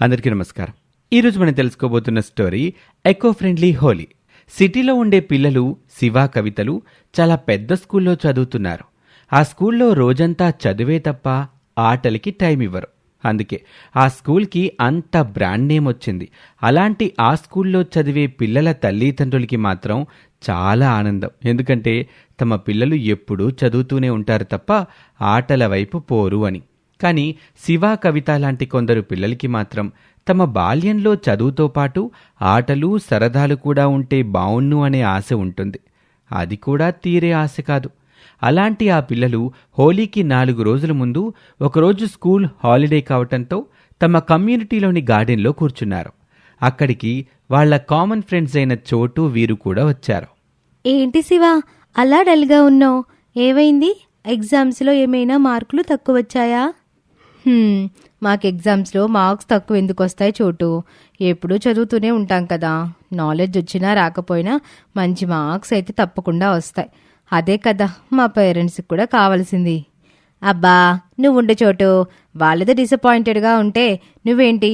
అందరికీ నమస్కారం. ఈరోజు మనం తెలుసుకోబోతున్న స్టోరీ ఎకో ఫ్రెండ్లీ హోలీ. సిటీలో ఉండే పిల్లలు శివ కవితలు చాలా పెద్ద స్కూల్లో చదువుతున్నారు. ఆ స్కూల్లో రోజంతా చదువే తప్ప ఆటలకి టైం ఇవ్వరు. అందుకే ఆ స్కూల్కి అంత బ్రాండ్ నేమ్ వచ్చింది. అలాంటి ఆ స్కూల్లో చదివే పిల్లల తల్లిదండ్రులకి మాత్రం చాలా ఆనందం. ఎందుకంటే తమ పిల్లలు ఎప్పుడూ చదువుతూనే ఉంటారు తప్ప ఆటల వైపు పోరు అని. కానీ శివ కవిత లాంటి కొందరు పిల్లలకి మాత్రం తమ బాల్యంలో చదువుతో పాటు ఆటలు సరదాలు కూడా ఉంటే బావుణ్ణు అనే ఆశ ఉంటుంది. అది కూడా తీరే ఆశ కాదు. అలాంటి ఆ పిల్లలు హోలీకి 4 రోజుల ముందు ఒకరోజు స్కూల్ హాలిడే కావటంతో తమ కమ్యూనిటీలోని గార్డెన్లో కూర్చున్నారు. అక్కడికి వాళ్ల కామన్ ఫ్రెండ్స్ అయిన చోటు, వీరు కూడా వచ్చారు. ఏంటి శివ, అలా డల్గా ఉన్నావు? ఏమైంది? ఎగ్జామ్స్లో ఏమైనా మార్కులు తక్కువ వచ్చాయా? మాకు ఎగ్జామ్స్లో మార్క్స్ తక్కువ ఎందుకు వస్తాయి చోటు? ఎప్పుడూ చదువుతూనే ఉంటాం కదా. నాలెడ్జ్ వచ్చినా రాకపోయినా మంచి మార్క్స్ అయితే తప్పకుండా వస్తాయి. అదే కదా మా పేరెంట్స్కి కూడా కావాల్సింది. అబ్బా నువ్వుండే చోటు, వాళ్ళతో డిసప్పాయింటెడ్గా ఉంటే నువ్వేంటి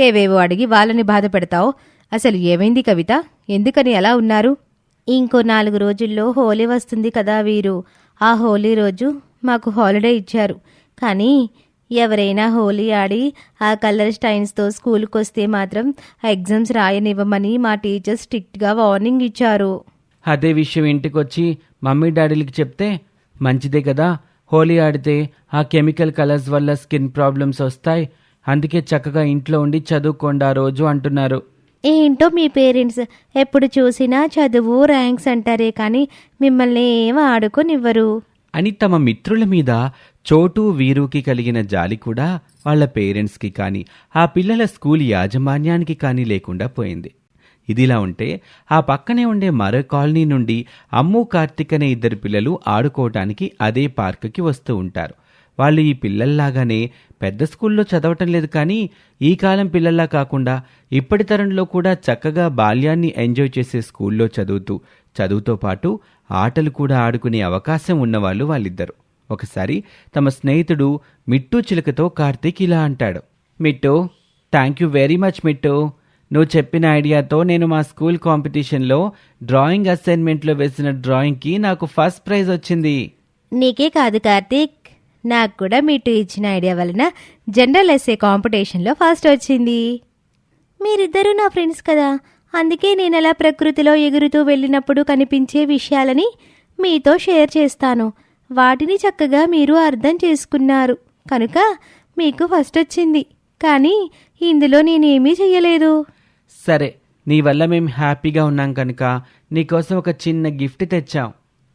ఏవేవో అడిగి వాళ్ళని బాధ పెడతావు? అసలు ఏమైంది కవిత? ఎందుకని ఎలా ఉన్నారు? ఇంకో 4 రోజుల్లో హోలీ వస్తుంది కదా వీరు. ఆ హోలీ రోజు మాకు హాలిడే ఇచ్చారు. కానీ ఎవరైనా హోలీ ఆడి ఆ కలర్ స్టైన్స్తో స్కూల్కి వస్తే మాత్రం ఆ ఎగ్జామ్స్ రాయనివ్వమని మా టీచర్స్ స్ట్రిక్ట్గా వార్నింగ్ ఇచ్చారు. అదే విషయం ఇంటికొచ్చి మమ్మీ డాడీలకి చెప్తే మంచిదే కదా. హోలీ ఆడితే ఆ కెమికల్ కలర్స్ వల్ల స్కిన్ ప్రాబ్లమ్స్ వస్తాయి. అందుకే చక్కగా ఇంట్లో ఉండి చదువుకోండి ఆ రోజు అంటున్నారు. ఏంటో మీ పేరెంట్స్ ఎప్పుడు చూసినా చదువు ర్యాంక్స్ అంటారే కానీ మిమ్మల్ని ఏం ఆడుకోనివ్వరు అని తమ మిత్రుల మీద చోటు, వీరుకి కలిగిన జాలి కూడా వాళ్ల పేరెంట్స్కి కానీ ఆ పిల్లల స్కూల్ యాజమాన్యానికి కానీ లేకుండా పోయింది. ఇదిలా ఉంటే ఆ పక్కనే ఉండే మరో కాలనీ నుండి అమ్ము, కార్తిక్ అనే 2 పిల్లలు ఆడుకోవటానికి అదే పార్కుకి వస్తూ ఉంటారు. వాళ్ళు ఈ పిల్లల్లాగానే పెద్ద స్కూల్లో చదవటం లేదు, కానీ ఈ కాలం పిల్లల్లా కాకుండా ఇప్పటి తరంలో కూడా చక్కగా బాల్యాన్ని ఎంజాయ్ చేసే స్కూల్లో చదువుతో పాటు ఆటలు కూడా ఆడుకునే అవకాశం ఉన్నవాళ్ళు వాళ్ళిద్దరు. ఒకసారి తమ స్నేహితుడు మిట్టు చిలుకతో కార్తీక్ ఇలా అంటాడు. Mittu, thank you very much Mittu. నువ్వు చెప్పిన ఐడియాతో నేను మా స్కూల్ కాంపిటీషన్లో డ్రాయింగ్ అసైన్మెంట్లో వేసిన డ్రాయింగ్కి నాకు ఫస్ట్ ప్రైజ్ వచ్చింది. నీకే కాదు కార్తీక్, నాకు కూడా మీటు ఇచ్చిన ఐడియా వలన జనరల్ ఎస్ఏ కాంపిటీషన్లో ఫస్ట్ వచ్చింది. మీరిద్దరూ నా ఫ్రెండ్స్ కదా, అందుకే నేను అలా ప్రకృతిలో ఎగురుతూ వెళ్ళినప్పుడు కనిపించే విషయాలని మీతో షేర్ చేస్తాను. వాటిని చక్కగా మీరు అర్థం చేసుకున్నారు కనుక మీకు ఫస్ట్ వచ్చింది. కానీ ఇందులో నేనేమీ చెయ్యలేదు. సరే, నీ వల్ల మేం హ్యాపీగా ఉన్నాం కనుక నీకోసం ఒక చిన్న గిఫ్ట్ తెచ్చాం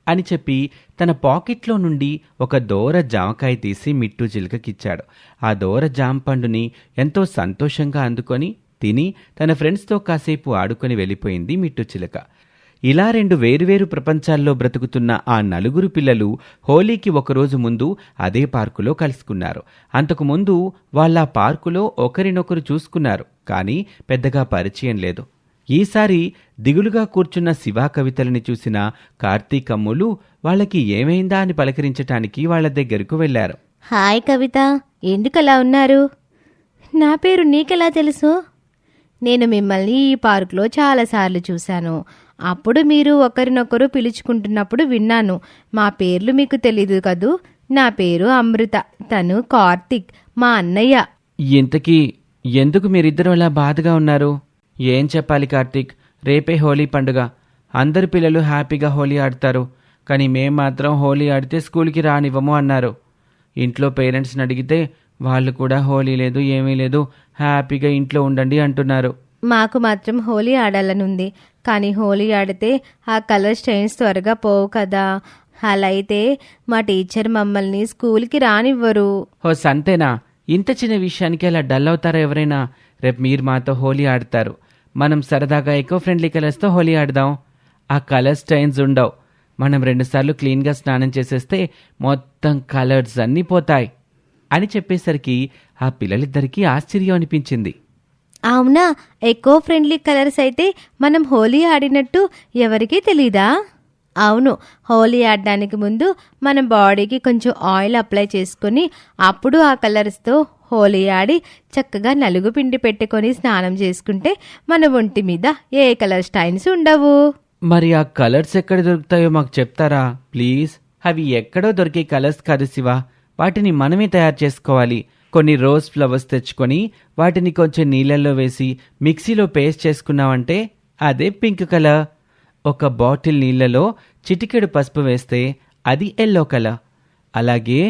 అని చెప్పి తన పాకెట్లో నుండి ఒక దోర జామకాయ తీసి మిట్టు చిలుకకిచ్చాడు. ఆ దోర జామ పండుని ఎంతో సంతోషంగా అందుకొని తిని తన ఫ్రెండ్స్తో కాసేపు ఆడుకొని వెళ్ళిపోయింది మిట్టు చిలుక. ఇలా 2 వేరువేరు ప్రపంచాల్లో బ్రతుకుతున్న ఆ 4 పిల్లలు హోలీకి ఒకరోజు ముందు అదే పార్కులో కలుసుకున్నారు. అంతకుముందు వాళ్ళ పార్కులో ఒకరినొకరు చూసుకున్నారు, కానీ పెద్దగా పరిచయం లేదు. ఈసారి దిగులుగా కూర్చున్న శివ కవితలని చూసిన కార్తీక్, అమ్ములు వాళ్ళకి ఏమైందా అని పలకరించటానికి వాళ్ళ దగ్గరకు వెళ్లారు. హాయ్ కవిత, ఎందుకలా ఉన్నారు? నా పేరు నీకెలా తెలుసు? నేను మిమ్మల్ని ఈ పార్కులో చాలాసార్లు చూశాను. అప్పుడు మీరు ఒకరినొకరు పిలుచుకుంటున్నప్పుడు విన్నాను. మా పేర్లు మీకు తెలీదు కదూ? నా పేరు అమృత, తను కార్తీక్, మా అన్నయ్య. ఇంతకీ ఎందుకు మీరిద్దరూ అలా బాధగా ఉన్నారు? ఏం చెప్పాలి కార్తీక్, రేపే హోలీ పండుగ. అందరు పిల్లలు హ్యాపీగా హోలీ ఆడతారు, కానీ మేం మాత్రం హోలీ ఆడితే స్కూల్కి రానివ్వము అన్నారు. ఇంట్లో పేరెంట్స్ని అడిగితే వాళ్ళు కూడా హోలీ లేదు, ఏమీ లేదు, హ్యాపీగా ఇంట్లో ఉండండి అంటున్నారు. మాకు మాత్రం హోలీ ఆడాలని ఉంది, కానీ హోలీ ఆడితే ఆ కలర్ స్టైన్స్ త్వరగా పోవు కదా. అలా అయితే మా టీచర్ మమ్మల్ని స్కూల్కి రానివ్వరు. హో సంతేనా? ఇంత చిన్న విషయానికి అలా డల్ అవుతారా ఎవరైనా? రేపు మీరు మాతో హోలీ ఆడతారు. మనం సరదాగా ఎకో ఫ్రెండ్లీ కలర్స్తో హోలీ ఆడదాం. ఆ కలర్ స్టైన్స్ ఉండవు. మనం 2 సార్లు క్లీన్గా స్నానం చేసేస్తే మొత్తం కలర్స్ అన్నీ పోతాయి అని చెప్పేసరికి ఆ పిల్లలిద్దరికీ ఆశ్చర్యం అనిపించింది. అవునా? ఎకో ఫ్రెండ్లీ కలర్స్ అయితే మనం హోలీ ఆడినట్టు ఎవరికీ తెలీదా? అవును, హోలీ ఆడడానికి ముందు మన బాడీకి కొంచెం ఆయిల్ అప్లై చేసుకొని అప్పుడు ఆ కలర్స్తో హోలీ ఆడి చక్కగా నలుగు పిండి పెట్టుకొని స్నానం చేసుకుంటే మన ఒంటి మీద ఏ కలర్ స్టైన్స్ ఉండవు. మరి ఆ కలర్స్ ఎక్కడ దొరుకుతాయో మాకు చెప్తారా ప్లీజ్? అవి ఎక్కడో దొరికే కలర్స్ కాదు శివ, వాటిని మనమే తయారు చేసుకోవాలి. కొన్ని రోజ్ ఫ్లవర్స్ తెచ్చుకొని వాటిని కొంచెం నీళ్ళల్లో వేసి మిక్సీలో పేస్ట్ చేసుకున్నామంటే అదే పింక్ కలర్. ఒక బాటిల్ నీళ్ళలో చిటికెడు పసుపు వేస్తే అది ఎల్లో కలర్. అలాగే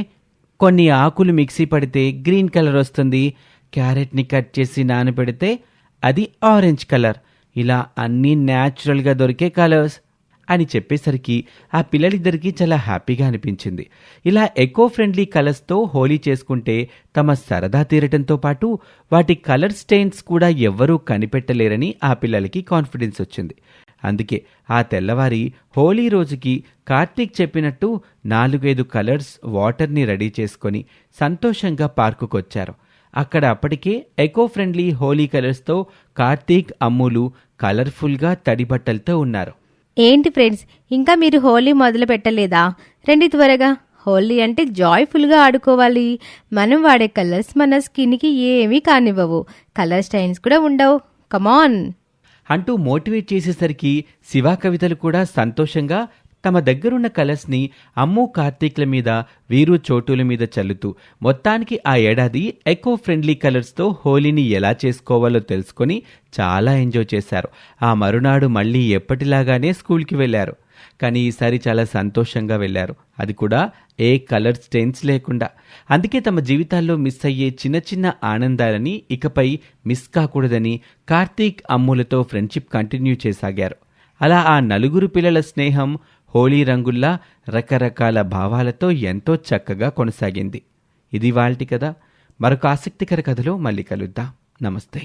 కొన్ని ఆకులు మిక్సీ పడితే గ్రీన్ కలర్ వస్తుంది. క్యారెట్ని కట్ చేసి నానబెడితే అది ఆరెంజ్ కలర్. ఇలా అన్నీ న్యాచురల్గా దొరికే కలర్స్ అని చెప్పేసరికి ఆ పిల్లలిద్దరికీ చాలా హ్యాపీగా అనిపించింది. ఇలా ఎకో ఫ్రెండ్లీ కలర్స్తో హోలీ చేసుకుంటే తమ సరదా తీరటంతో పాటు వాటి కలర్ స్టెయిన్స్ కూడా ఎవ్వరూ కనిపెట్టలేరని ఆ పిల్లలకి కాన్ఫిడెన్స్ వచ్చింది. అందుకే ఆ తెల్లవారి హోలీ రోజుకి కార్తీక్ చెప్పినట్టు 4-5 కలర్స్ వాటర్ని రెడీ చేసుకొని సంతోషంగా పార్కుకొచ్చారు. అక్కడ అప్పటికే ఎకో ఫ్రెండ్లీ హోలీ కలర్స్తో కార్తీక్, అమ్ములు కలర్ఫుల్గా తడి బట్టలతో ఉన్నారు. ఏంటి ఫ్రెండ్స్, ఇంకా మీరు హోలీ మొదలు పెట్టలేదా? రండి త్వరగా. హోలీ అంటే జాయ్ఫుల్గా ఆడుకోవాలి. మనం వాడే కలర్స్ మన స్కిన్కి ఏమీ కానివ్వవు, కలర్ స్టైన్స్ కూడా ఉండవు. కమాన్ అంటూ మోటివేట్ చేసేసరికి శివ, కవితలు కూడా సంతోషంగా తమ దగ్గరున్న కలర్స్ని అమ్ము, కార్తీక్ల మీద, వీరు, చోటుల మీద చల్లుతూ మొత్తానికి ఆ ఏడాది ఎకో ఫ్రెండ్లీ కలర్స్తో హోలీని ఎలా చేసుకోవాలో తెలుసుకొని చాలా ఎంజాయ్ చేశారు. ఆ మరునాడు మళ్ళీ ఎప్పటిలాగానే స్కూల్కి వెళ్ళారు. కానీ ఈసారి చాలా సంతోషంగా వెళ్ళారు, అది కూడా ఏ కలర్ స్టెయిన్స్ లేకుండా. అందుకే తమ జీవితాల్లో మిస్ అయ్యే చిన్న చిన్న ఆనందాలని ఇకపై మిస్ కాకూడదని కార్తీక్, అమ్ములతో ఫ్రెండ్షిప్ కంటిన్యూ చేసాగారు. అలా ఆ నలుగురు పిల్లల స్నేహం హోలీ రంగుల్లా రకరకాల భావాలతో ఎంతో చక్కగా కొనసాగింది. ఇది వాల్టి కథ. మరొక ఆసక్తికర కథలో మళ్ళీ కలుద్దాం. నమస్తే.